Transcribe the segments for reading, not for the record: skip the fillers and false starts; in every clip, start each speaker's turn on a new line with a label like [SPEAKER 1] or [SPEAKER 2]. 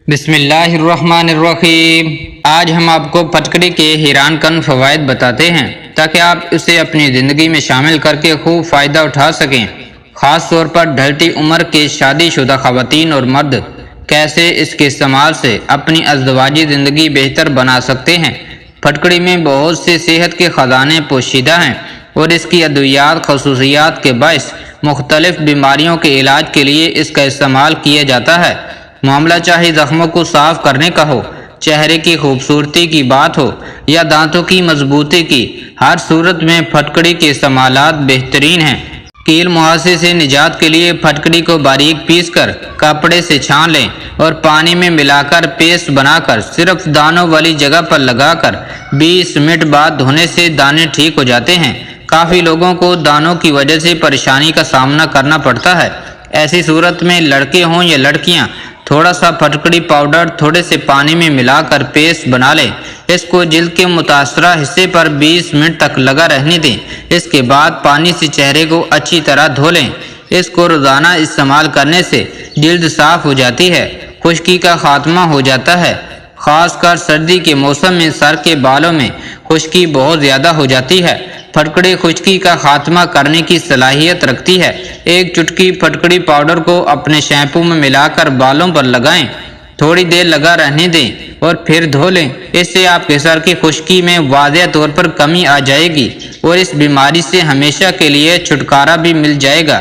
[SPEAKER 1] بسم اللہ الرحمن الرحیم۔ آج ہم آپ کو پھٹکڑی کے حیران کن فوائد بتاتے ہیں تاکہ آپ اسے اپنی زندگی میں شامل کر کے خوب فائدہ اٹھا سکیں۔ خاص طور پر ڈھلتی عمر کے شادی شدہ خواتین اور مرد کیسے اس کے استعمال سے اپنی ازدواجی زندگی بہتر بنا سکتے ہیں۔ پھٹکڑی میں بہت سے صحت کے خزانے پوشیدہ ہیں اور اس کی ادویات خصوصیات کے باعث مختلف بیماریوں کے علاج کے لیے اس کا استعمال کیا جاتا ہے۔ معاملہ چاہے زخموں کو صاف کرنے کا ہو، چہرے کی خوبصورتی کی بات ہو یا دانتوں کی مضبوطی کی، ہر صورت میں پھٹکڑی کے استعمالات بہترین ہیں۔ کیل مہاسے سے نجات کے لیے پھٹکڑی کو باریک پیس کر کپڑے سے چھان لیں اور پانی میں ملا کر پیسٹ بنا کر صرف دانوں والی جگہ پر لگا کر 20 منٹ بعد دھونے سے دانے ٹھیک ہو جاتے ہیں۔ کافی لوگوں کو دانوں کی وجہ سے پریشانی کا سامنا کرنا پڑتا ہے۔ ایسی صورت میں لڑکے ہوں یا لڑکیاں تھوڑا سا پھٹکڑی پاؤڈر تھوڑے سے پانی میں ملا کر پیسٹ بنا لیں۔ اس کو جلد کے متاثرہ حصے پر 20 منٹ تک لگا رہنے دیں۔ اس کے بعد پانی سے چہرے کو اچھی طرح دھو لیں۔ اس کو روزانہ استعمال کرنے سے جلد صاف ہو جاتی ہے، خشکی کا خاتمہ ہو جاتا ہے۔ خاص کر سردی کے موسم میں سر کے بالوں میں خشکی بہت زیادہ ہو جاتی ہے۔ پھٹکڑی خشکی کا خاتمہ کرنے کی صلاحیت رکھتی ہے۔ ایک چٹکی پھٹکڑی پاؤڈر کو اپنے شیمپو میں ملا کر بالوں پر لگائیں، تھوڑی دیر لگا رہنے دیں اور پھر دھو لیں۔ اس سے آپ کے سر کی خشکی میں واضح طور پر کمی آ جائے گی اور اس بیماری سے ہمیشہ کے لیے چھٹکارا بھی مل جائے گا۔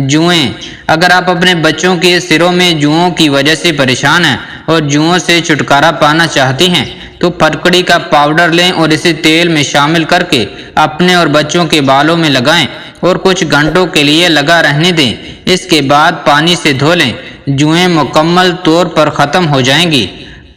[SPEAKER 1] جوئیں، اگر آپ اپنے بچوں کے سروں میں جوؤں کی وجہ سے پریشان ہیں اور جوؤں سے چھٹکارا پانا چاہتی ہیں تو پھٹکڑی کا پاؤڈر لیں اور اسے تیل میں شامل کر کے اپنے اور بچوں کے بالوں میں لگائیں اور کچھ گھنٹوں کے لیے لگا رہنے دیں۔ اس کے بعد پانی سے دھو لیں، جوئیں مکمل طور پر ختم ہو جائیں گی۔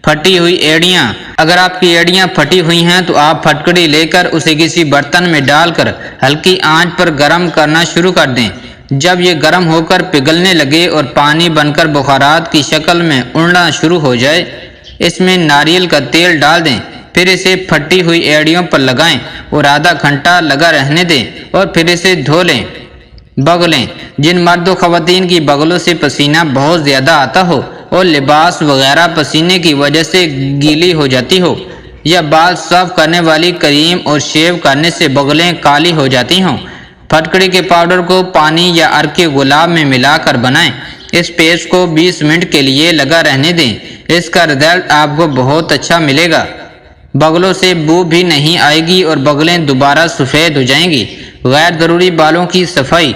[SPEAKER 1] پھٹی ہوئی ایڑیاں، اگر آپ کی ایڑیاں پھٹی ہوئی ہیں تو آپ پھٹکڑی لے کر اسے کسی برتن میں ڈال کر ہلکی آنچ پر گرم کرنا شروع کر دیں۔ جب یہ گرم ہو کر پگھلنے لگے اور پانی بن کر بخارات کی شکل میں اڑنا شروع ہو جائے، اس میں ناریل کا تیل ڈال دیں، پھر اسے پھٹی ہوئی ایڑیوں پر لگائیں اور آدھا گھنٹہ لگا رہنے دیں اور پھر اسے دھو لیں۔ بغلیں، جن مرد و خواتین کی بغلوں سے پسینہ بہت زیادہ آتا ہو اور لباس وغیرہ پسینے کی وجہ سے گیلی ہو جاتی ہو، یا بال صاف کرنے والی کریم اور شیو کرنے سے بغلیں کالی ہو جاتی ہوں، پھٹکڑی کے پاؤڈر کو پانی یا عرق گلاب میں ملا کر بنائیں۔ اس پیسٹ کو 20 منٹ کے لیے لگا رہنے دیں۔ اس کا رزلٹ آپ کو بہت اچھا ملے گا۔ بغلوں سے بو بھی نہیں آئے گی اور بغلیں دوبارہ سفید ہو جائیں گی۔ غیر ضروری بالوں کی صفائی،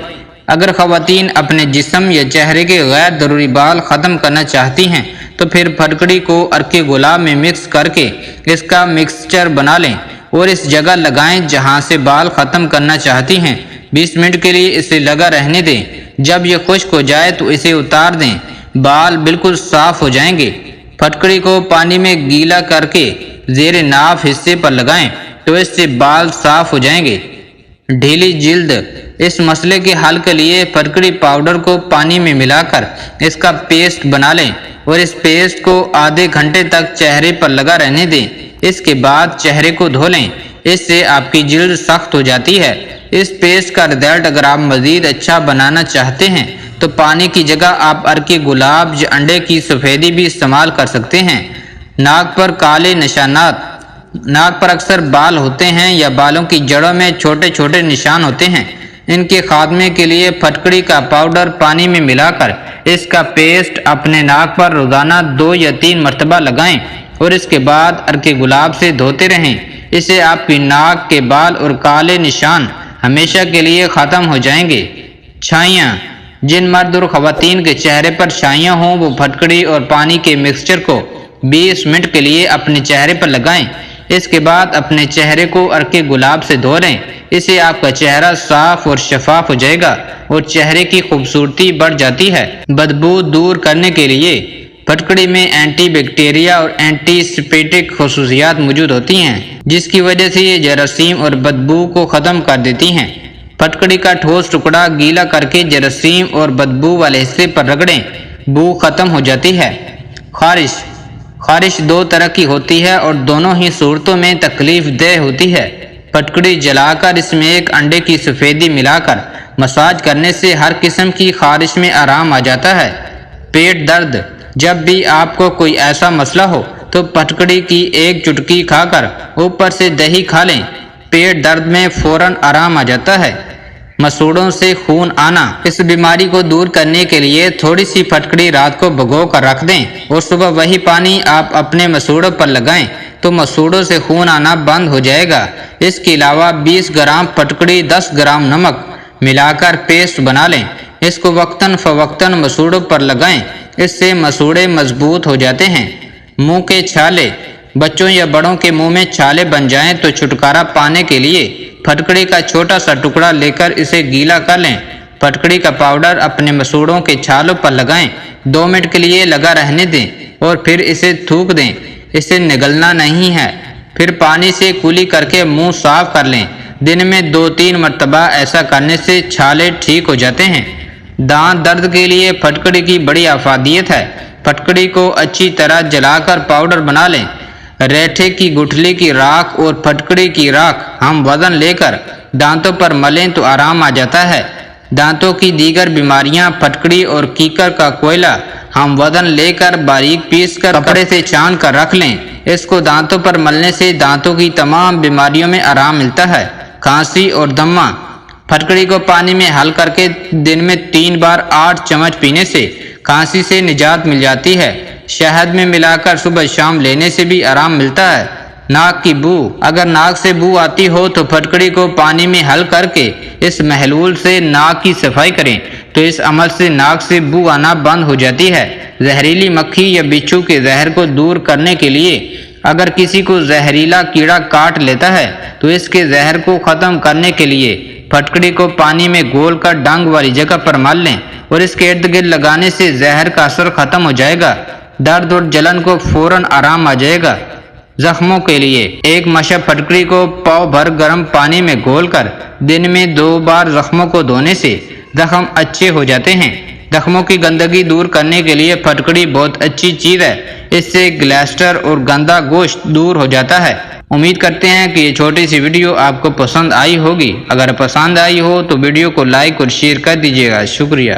[SPEAKER 1] اگر خواتین اپنے جسم یا چہرے کے غیر ضروری بال ختم کرنا چاہتی ہیں تو پھر پھٹکڑی کو عرق گلاب میں مکس کر کے اس کا مکسچر بنا لیں اور اس جگہ لگائیں جہاں سے بال ختم کرنا چاہتی ہیں۔ 20 منٹ کے لیے اسے لگا رہنے دیں۔ جب یہ خشک ہو جائے تو اسے اتار دیں، بال بالکل صاف ہو جائیں گے۔ پھٹکڑی کو پانی میں گیلا کر کے زیر ناف حصے پر لگائیں تو اس سے بال صاف ہو جائیں گے۔ ڈھیلی جلد، اس مسئلے کے حل کے لیے پھٹکڑی پاؤڈر کو پانی میں ملا کر اس کا پیسٹ بنا لیں اور اس پیسٹ کو آدھے گھنٹے تک چہرے پر لگا رہنے دیں۔ اس کے بعد چہرے کو دھو لیں، اس سے آپ کی جلد سخت ہو جاتی ہے۔ اس پیسٹ کا رزلٹ اگر آپ مزید اچھا بنانا چاہتے ہیں تو پانی کی جگہ آپ عرق گلاب یا انڈے کی سفیدی بھی استعمال کر سکتے ہیں۔ ناک پر کالے نشانات، ناک پر اکثر بال ہوتے ہیں یا بالوں کی جڑوں میں چھوٹے چھوٹے نشان ہوتے ہیں۔ ان کے خاتمے کے لیے پھٹکڑی کا پاؤڈر پانی میں ملا کر اس کا پیسٹ اپنے ناک پر روزانہ 2 یا 3 مرتبہ لگائیں اور اس کے بعد عرق گلاب سے دھوتے رہیں۔ اس سے آپ کی ناک کے بال اور کالے نشان ہمیشہ کے لیے ختم ہو جائیں گے۔ چھائیاں، جن مرد اور خواتین کے چہرے پر چھائیاں ہوں وہ پھٹکڑی اور پانی کے مکسچر کو 20 منٹ کے لیے اپنے چہرے پر لگائیں۔ اس کے بعد اپنے چہرے کو عرق گلاب سے دھو لیں۔ اس سے آپ کا چہرہ صاف اور شفاف ہو جائے گا اور چہرے کی خوبصورتی بڑھ جاتی ہے۔ بدبو دور کرنے کے لیے پھٹکڑی میں اینٹی بیکٹیریا اور اینٹی سیپٹک خصوصیات موجود ہوتی ہیں جس کی وجہ سے یہ جراثیم اور بدبو کو ختم کر دیتی ہیں۔ پھٹکڑی کا ٹھوس ٹکڑا گیلا کر کے جراثیم اور بدبو والے حصے پر رگڑیں، بو ختم ہو جاتی ہے۔ خارش 2 طرح کی ہوتی ہے اور دونوں ہی صورتوں میں تکلیف دہ ہوتی ہے۔ پھٹکڑی جلا کر اس میں ایک انڈے کی سفیدی ملا کر مساج کرنے سے ہر قسم کی خارش میں آرام آ جاتا ہے۔ پیٹ درد، جب بھی آپ کو کوئی ایسا مسئلہ ہو تو پھٹکڑی کی ایک چٹکی کھا کر اوپر سے دہی کھا لیں، پیٹ درد میں فوراً آرام آ جاتا ہے۔ مسوڑوں سے خون آنا، اس بیماری کو دور کرنے کے لیے تھوڑی سی پھٹکڑی رات کو بھگو کر رکھ دیں اور صبح وہی پانی آپ اپنے مسوڑوں پر لگائیں تو مسوڑوں سے خون آنا بند ہو جائے گا۔ اس کے علاوہ 20 گرام پھٹکڑی 10 گرام نمک ملا کر پیسٹ بنا لیں، اس کو وقتاً فوقتاً مسوڑوں پر لگائیں، اس سے مسوڑے مضبوط ہو جاتے ہیں۔ منہ کے چھالے، بچوں یا بڑوں کے منہ میں چھالے بن جائیں تو چھٹکارا پانے کے لیے پھٹکڑی کا چھوٹا سا ٹکڑا لے کر اسے گیلا کر لیں، پھٹکڑی کا پاؤڈر اپنے مسوڑوں کے چھالوں پر لگائیں، 2 منٹ کے لیے لگا رہنے دیں اور پھر اسے تھوک دیں، اسے نگلنا نہیں ہے۔ پھر پانی سے کلی کر کے منہ صاف کر لیں، دن میں 2-3 مرتبہ ایسا کرنے سے چھالے ٹھیک ہو جاتے ہیں۔ دانت درد کے لیے پھٹکڑی کی بڑی افادیت ہے۔ پھٹکڑی کو اچھی طرح جلا کر پاؤڈر بنا لیں، ریٹھے کی گٹھلی کی راکھ اور پھٹکڑی کی راکھ ہم وزن لے کر دانتوں پر ملیں تو آرام آ جاتا ہے۔ دانتوں کی دیگر بیماریاں پھٹکڑی اور کیکر کا کوئلہ ہم وزن لے کر باریک پیس کر کپڑے سے چھان کر رکھ لیں، اس کو دانتوں پر ملنے سے دانتوں کی تمام بیماریوں میں آرام ملتا ہے۔ کھانسی اور دمہ، پھٹکڑی کو پانی میں حل کر کے دن میں 3 بار 8 چمچ پینے سے کھانسی سے نجات مل جاتی ہے۔ شہد میں ملا کر صبح شام لینے سے بھی آرام ملتا ہے۔ ناک کی بو، اگر ناک سے بو آتی ہو تو پھٹکڑی کو پانی میں حل کر کے اس محلول سے ناک کی صفائی کریں تو اس عمل سے ناک سے بو آنا بند ہو جاتی ہے۔ زہریلی مکھی یا بچھو کے زہر کو دور کرنے کے لیے اگر کسی کو زہریلا کیڑا کاٹ لیتا ہے تو اس کے زہر کو ختم کرنے کے لیے پھٹکڑی کو پانی میں گول کر ڈنگ والی جگہ پر مل لیں اور اس کے ارد گرد لگانے سے زہر کا اثر ختم ہو جائے گا، درد اور جلن کو فوراً آرام آ جائے گا۔ زخموں کے لیے ایک مشق پھٹکڑی کو پاؤ بھر گرم پانی میں گھول کر دن میں 2 بار زخموں کو دھونے سے زخم اچھے ہو جاتے ہیں۔ زخموں کی گندگی دور کرنے کے لیے پھٹکڑی بہت اچھی چیز ہے، اس سے گلیسٹر اور گندا گوشت دور ہو جاتا ہے۔ امید کرتے ہیں کہ یہ چھوٹی سی ویڈیو آپ کو پسند آئی ہوگی۔ اگر پسند آئی ہو تو ویڈیو کو لائک اور شیئر کر دیجیے گا۔ شکریہ۔